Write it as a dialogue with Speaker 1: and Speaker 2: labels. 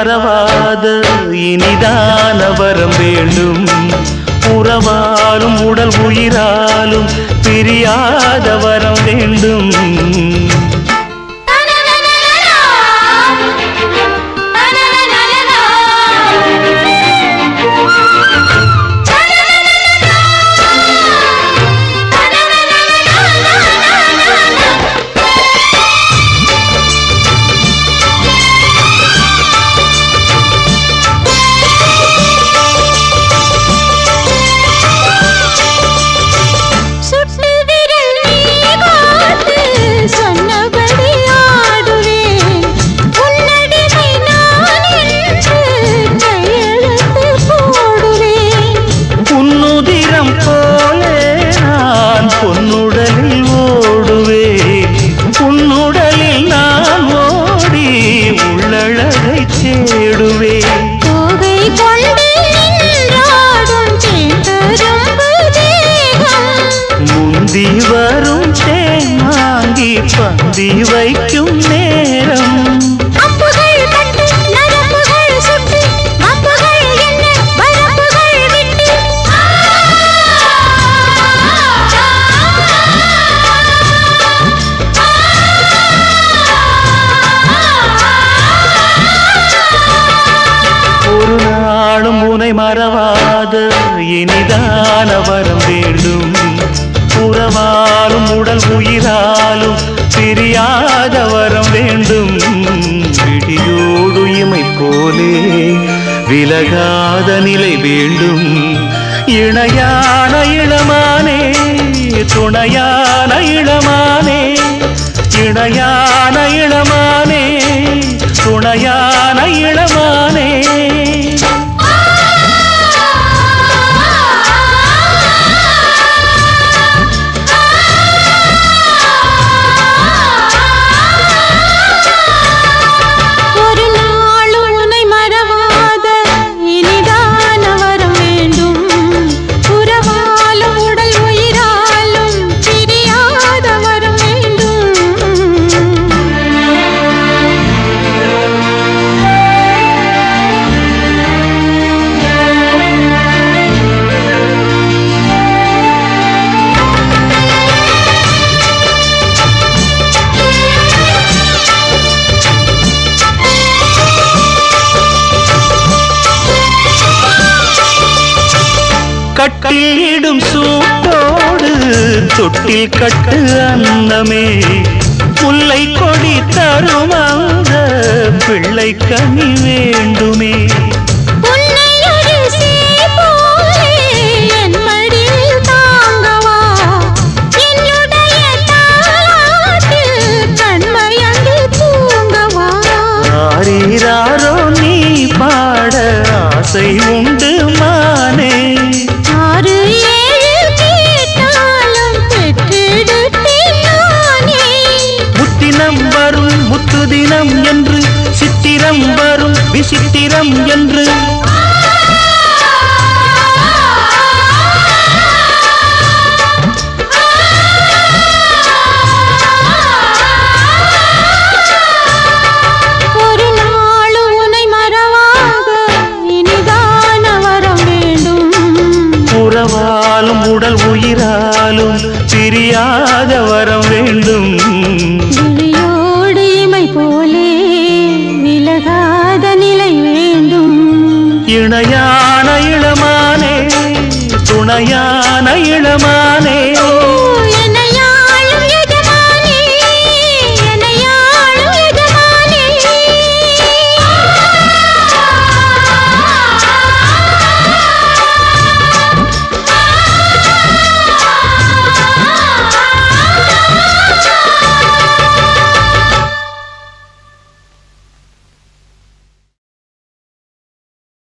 Speaker 1: மறவாத இனிதான வரம் வேண்டும். உறவாலும் உடல் உயிராலும் பிரியாத வரம் வேண்டும். பொன்னுடலில் ஓடுவேன், உன்னுடலில் நான் ஓடி உள்ளழகை தேடுவேன்.
Speaker 2: தோகை கொண்டு நின்றாடும் தேந்தரும்பு தேகம்,
Speaker 1: முந்தி வரும் தேமாங்கி பந்தி வைக்கும் நேரம். மறவாத இனிதான வரம் வேண்டும். உறவாலும் உடல் உயிராலும் பிரியாத வரம் வேண்டும். விடியோடு இமை போலே விலகாத நிலை வேண்டும். இணையான இளமானே துணையான இளமானே, இணையான இளமானே துணையான இளமானே. கட்டிலிடும் சூட்டோடு தொட்டில் கட்டு அன்னமே, முல்லை கொடி தரும் அந்த பிள்ளை கனி வேண்டுமே. ஆரீராரோ நீ பாட ஆசை உண்டு மானே. முத்தினம் வரும் முத்து தினம் என்று, சித்திரம் வரும் விசித்திரம் என்று.
Speaker 2: ஒரு நாளும் உன்னை மறவாத இனிதான வரம் வேண்டும்.
Speaker 1: உறவாலும் உடல் உயிராலும் பிரியாத வரம் வேண்டும்.
Speaker 2: விழியோடு இமை போலே விலகாத நிலை வேண்டும்.
Speaker 1: இணையான இளமானே துணையான இளமானே.